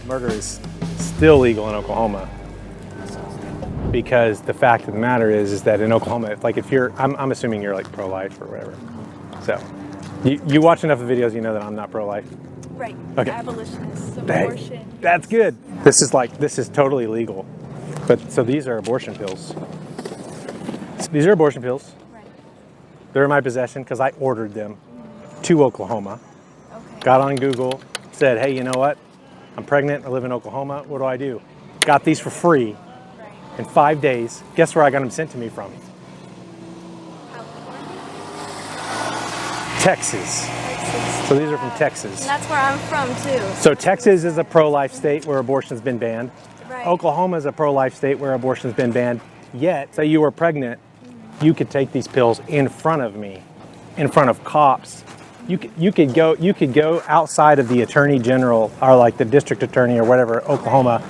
Murder is still legal in Oklahoma because the fact of the matter is that in Oklahoma, like if you're, I'm assuming you're like pro-life or whatever. So you watch enough of videos, you know that I'm not pro-life. Right. Okay. Abolitionists, Hey, abortion. that's good. This is totally legal. But so these are abortion pills. These are abortion pills. Right. They're in my possession because I ordered them to Oklahoma. Okay. Got on Google, said, hey, you know what? I'm pregnant, I live in Oklahoma, what do? Got these for free Right. in 5 days. Guess where I got them sent to me from? Texas. Texas. So these are from Texas. And that's where I'm from too. So Texas is a pro-life state where abortion's been banned. Right. Oklahoma is a pro-life state where abortion's been banned. Yet, say you were pregnant, you could take these pills in front of me, in front of cops. You could go outside of the attorney general or like the district attorney or whatever, Oklahoma,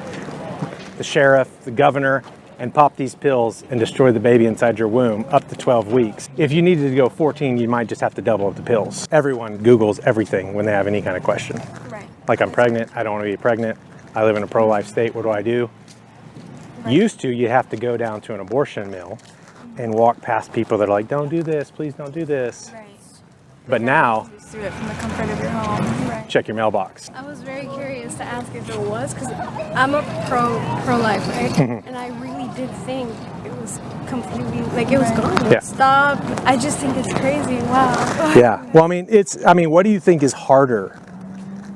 the sheriff, the governor, and pop these pills and destroy the baby inside your womb up to 12 weeks. If you needed to go 14, you might just have to double up the pills. Everyone Googles everything when they have any kind of question. Right. Like, I'm pregnant, I don't want to be pregnant, I live in a pro-life state, what do? Right. Used to, you have to go down to an abortion mill and walk past people that are like, don't do this, please don't do this. Right. But now, Just do it from the comfort of your home. Right. check your mailbox. I was very curious to ask if it was, because I'm a pro-life, right? And I really did think it was completely, like it was gone. Yeah. Stop. I just think it's crazy. Wow. Yeah, well, I mean, what do you think is harder?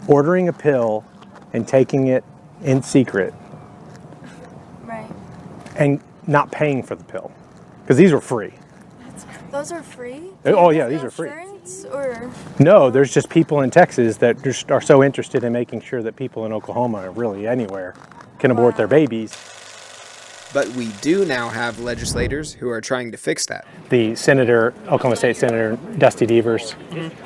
Ordering a pill and taking it in secret Right. and not paying for the pill? Because these were free. Those are free? Oh, yeah, Is these there are free. insurance or No, there's just people in Texas that just are so interested in making sure that people in Oklahoma, or really anywhere, can abort their babies. But we do now have legislators who are trying to fix that. The senator, Oklahoma State Senator Dusty Devers,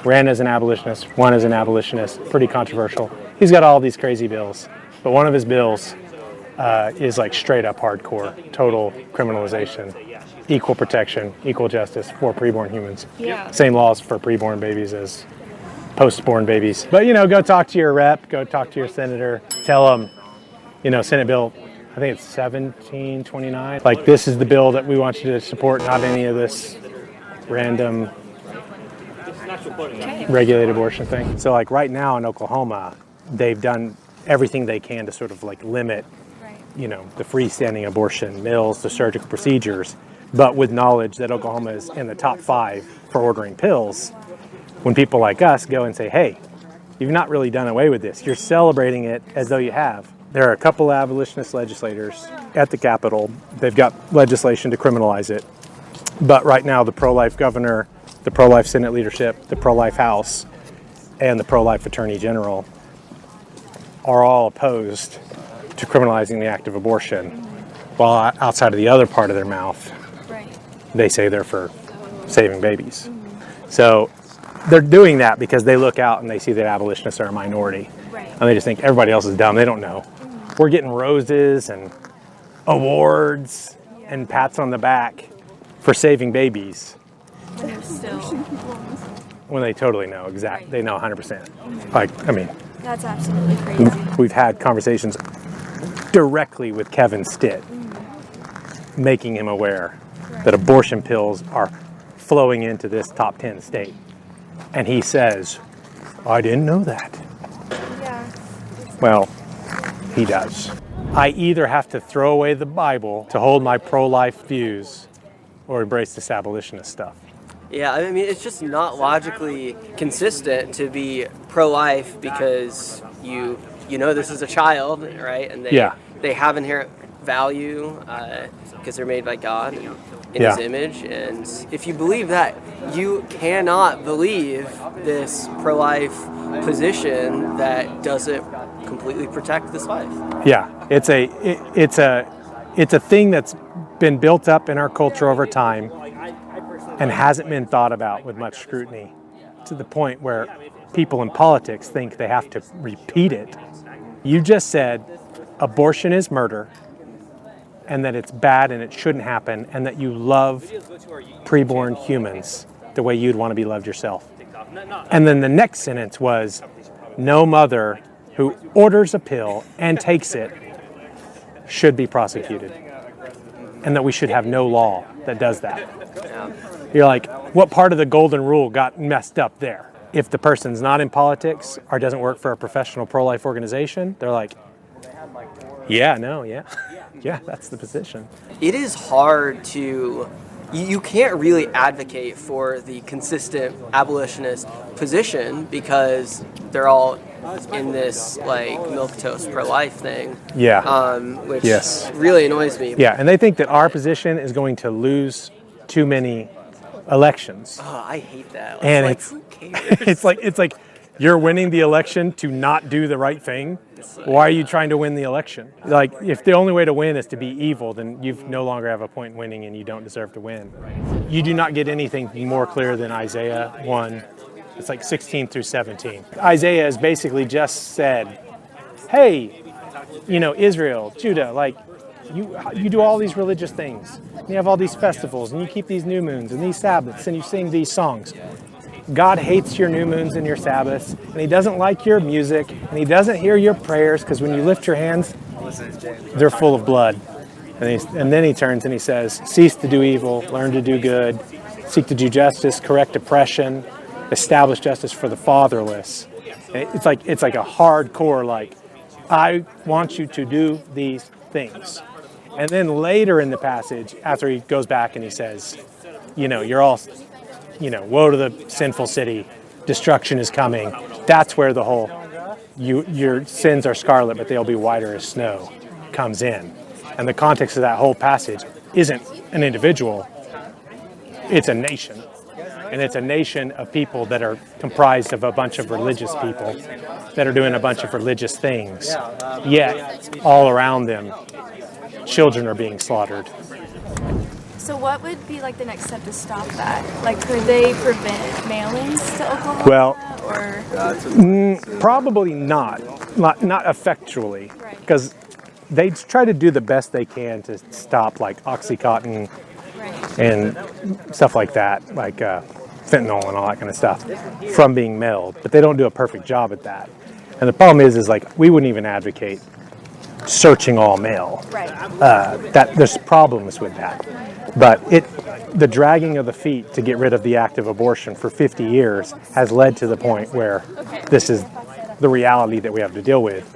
ran as an abolitionist, won as an abolitionist, pretty controversial. He's got all these crazy bills, but one of his bills is like straight up hardcore, total criminalization, equal protection, equal justice for preborn humans. Yeah. Same laws for preborn babies as post-born babies. But, go talk to your rep, go talk to your senator, tell them, Senate Bill, I think it's 1729. Like, this is the bill that we want you to support, not any of this random regulated abortion thing. So, like, right now in Oklahoma, they've done everything they can to sort of like limit, the freestanding abortion mills, the surgical procedures, but with knowledge that Oklahoma is in the top 5 for ordering pills. When people like us go and say, hey, you've not really done away with this, you're celebrating it as though you have. There are a couple abolitionist legislators at the Capitol. They've got legislation to criminalize it. But right now, the pro-life governor, the pro-life Senate leadership, the pro-life House, and the pro-life Attorney General are all opposed to criminalizing the act of abortion, while outside of the other part of their mouth, they say they're for saving babies. So they're doing that because they look out and they see that abolitionists are a minority. And they just think everybody else is dumb. They don't know. We're getting roses and awards and pats on the back for saving babies still? when they totally know they know 100%. That's absolutely crazy. We've had conversations directly with Kevin Stitt, making him aware that abortion pills are flowing into this top 10 state. And he says, I didn't know that. Yeah. Well, he does. I either have to throw away the Bible to hold my pro-life views or embrace this abolitionist stuff. Yeah, I mean, it's just not logically consistent to be pro-life because you know this is a child, right? And they have inherent value because they're made by God in His image. And if you believe that, you cannot believe this pro-life position that doesn't completely protect this life. Yeah, it's a thing that's been built up in our culture over time and hasn't been thought about with much scrutiny, to the point where people in politics think they have to repeat it. You just said abortion is murder, and that it's bad and it shouldn't happen, and that you love preborn humans the way you'd want to be loved yourself. And then the next sentence was, no mother who orders a pill and takes it should be prosecuted, and that we should have no law that does that. You're like, what part of the golden rule got messed up there? If the person's not in politics or doesn't work for a professional pro-life organization, they're like, yeah, that's the position. It is hard to, you can't really advocate for the consistent abolitionist position because they're all in this like milquetoast pro-life thing. Yeah. Which Yes. really annoys me. Yeah, and they think that our position is going to lose too many elections. Oh, I hate that. And Like, it's who cares? it's like you're winning the election to not do the right thing. Why are you trying to win the election? Like, if the only way to win is to be evil, then you no longer have a point in winning and you don't deserve to win. You do not get anything more clear than Isaiah 1. It's like 16 through 17. Isaiah has basically just said, hey, Israel, Judah, like, you do all these religious things. You have all these festivals, and you keep these new moons and these Sabbaths, and you sing these songs. God hates your new moons and your Sabbaths, and he doesn't like your music, and he doesn't hear your prayers, because when you lift your hands, they're full of blood. And then he turns and he says, cease to do evil, learn to do good, seek to do justice, correct oppression, establish justice for the fatherless. And it's like a hardcore, like, I want you to do these things. And then later in the passage, after he goes back and he says, you're all, woe to the sinful city, destruction is coming. That's where the whole, your sins are scarlet, but they'll be whiter as snow, comes in. And the context of that whole passage isn't an individual, it's a nation. And it's a nation of people that are comprised of a bunch of religious people that are doing a bunch of religious things. Yet, all around them, children are being slaughtered. So what would be like the next step to stop that? Like, could they prevent mailings to Oklahoma? Well, or probably not effectually, because they try to do the best they can to stop like Oxycontin and stuff like that, like fentanyl and all that kind of stuff from being mailed, but they don't do a perfect job at that. And the problem is like we wouldn't even advocate searching all mail. That there's problems with that. But the dragging of the feet to get rid of the act of abortion for 50 years has led to the point where this is the reality that we have to deal with.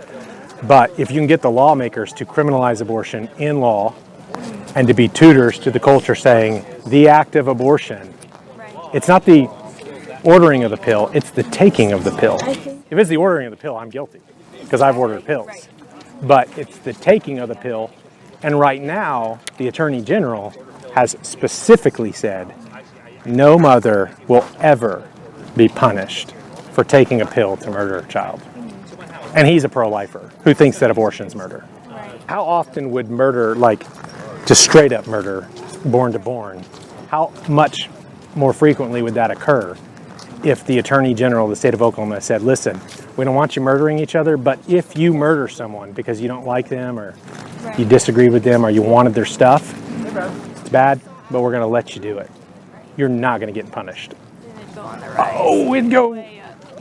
But if you can get the lawmakers to criminalize abortion in law and to be tutors to the culture saying the act of abortion, it's not the ordering of the pill, it's the taking of the pill. If it's the ordering of the pill, I'm guilty because I've ordered pills. But it's the taking of the pill. And right now, the Attorney General has specifically said no mother will ever be punished for taking a pill to murder a child. And he's a pro-lifer who thinks that abortion's murder. How often would murder, like just straight up murder, born to born, how much more frequently would that occur if the Attorney General of the state of Oklahoma said, listen, we don't want you murdering each other, but if you murder someone because you don't like them or you disagree with them or you wanted their stuff, it's bad, but we're going to let you do it. You're not going to get punished. it'd go on the rise. Oh, it'd go.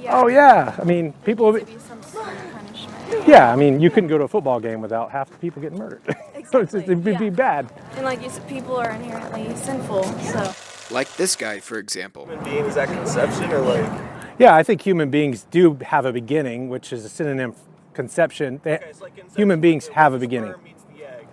Oh, yeah. I mean, people. Maybe some sort of punishment. Yeah, I mean, you couldn't go to a football game without half the people getting murdered. Exactly. It'd be bad. And like you said, people are inherently sinful, so. Like this guy, for example. Human beings at conception, or like? Yeah, I think human beings do have a beginning, which is a synonym for conception. It's like conception, Human beings have a the beginning. sperm meets the egg.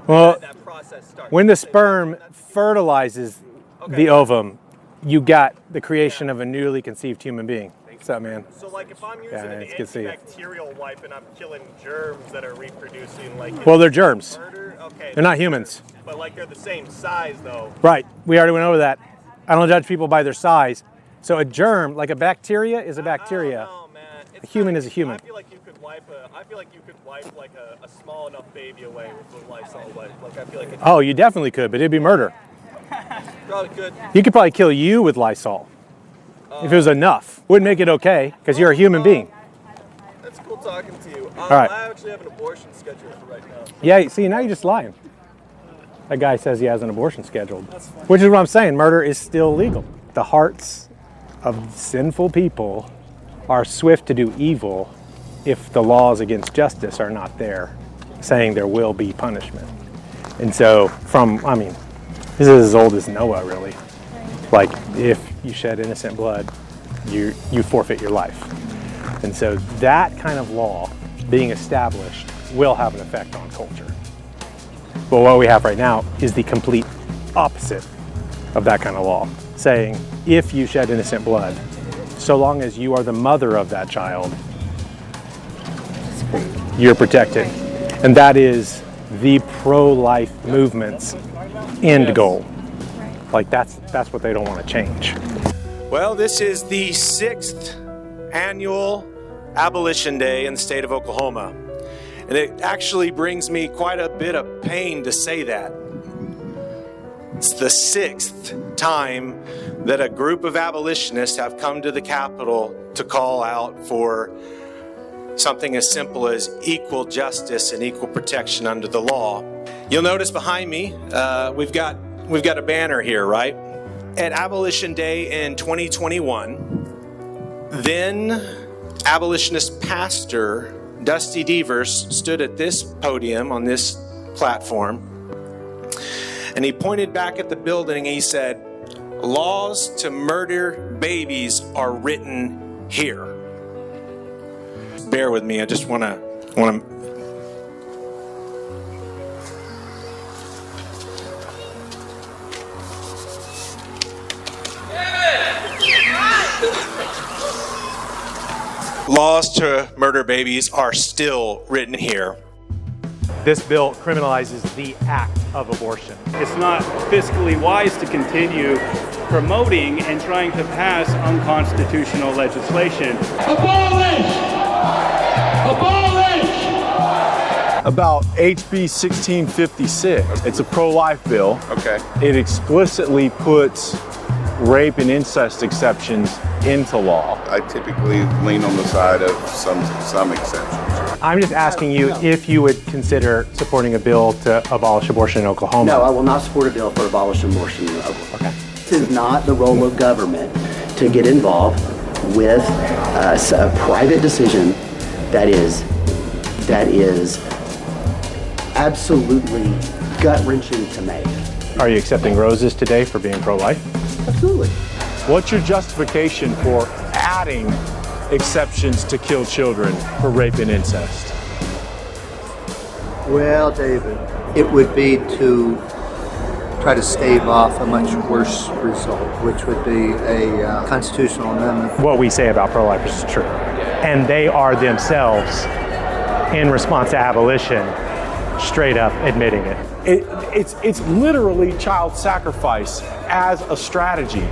Well, That process starts. when the sperm fertilizes the ovum, you got the creation of a newly conceived human being. What's up, man? So like if I'm using Yeah, an it's good to see you. antibacterial wipe and I'm killing germs that are reproducing, like Well, they're germs. murder, okay. They're not humans. But like they're the same size though. Right. We already went over that. I don't judge people by their size. So a germ, like a bacteria, is a bacteria. Oh man. A human is a human. I feel like you could wipe like a small enough baby away with a Lysol wipe. Like I feel like it Oh, you definitely could, but it'd be murder. probably could. You could probably kill you with Lysol if it was enough. Wouldn't make it okay because you're a human being. That's cool talking to you. All right. I actually have an abortion scheduled for right now. Yeah, see, now you're just lying. That guy says he has an abortion scheduled, which is what I'm saying. Murder is still legal. The hearts of sinful people are swift to do evil if the laws against justice are not there, saying there will be punishment. And so this is as old as Noah, really. Like, if you shed innocent blood, you forfeit your life. And so that kind of law being established will have an effect on culture. But what we have right now is the complete opposite of that kind of law, saying if you shed innocent blood, so long as you are the mother of that child, you're protected. And that is the pro-life movement's end goal. Like, that's what they don't want to change. Well, this is the 6th annual Abolition Day in the state of Oklahoma. And it actually brings me quite a bit of pain to say that. It's the 6th time that a group of abolitionists have come to the Capitol to call out for something as simple as equal justice and equal protection under the law. You'll notice behind me, we've got a banner here, right? At Abolition Day in 2021, then abolitionist pastor Dusty Devers stood at this podium on this platform, and he pointed back at the building and he said, "Laws to murder babies are written here." Bear with me, I just want to Laws to murder babies are still written here. This bill criminalizes the act of abortion. It's not fiscally wise to continue promoting and trying to pass unconstitutional legislation. Abolish! Abolish! About HB 1656. It's a pro-life bill. Okay. It explicitly puts rape and incest exceptions into law. I typically lean on the side of some exceptions. I'm just asking you if you would consider supporting a bill to abolish abortion in Oklahoma. No, I will not support a bill for abolishing abortion in Oklahoma. Okay. It is not the role of government to get involved with a private decision that is absolutely gut-wrenching to make. Are you accepting roses today for being pro-life? Absolutely. What's your justification for adding exceptions to kill children for rape and incest? Well, David, it would be to try to stave off a much worse result, which would be a constitutional amendment. What we say about pro-lifers is true. And they are themselves, in response to abolition, straight up admitting it. It's literally child sacrifice as a strategy.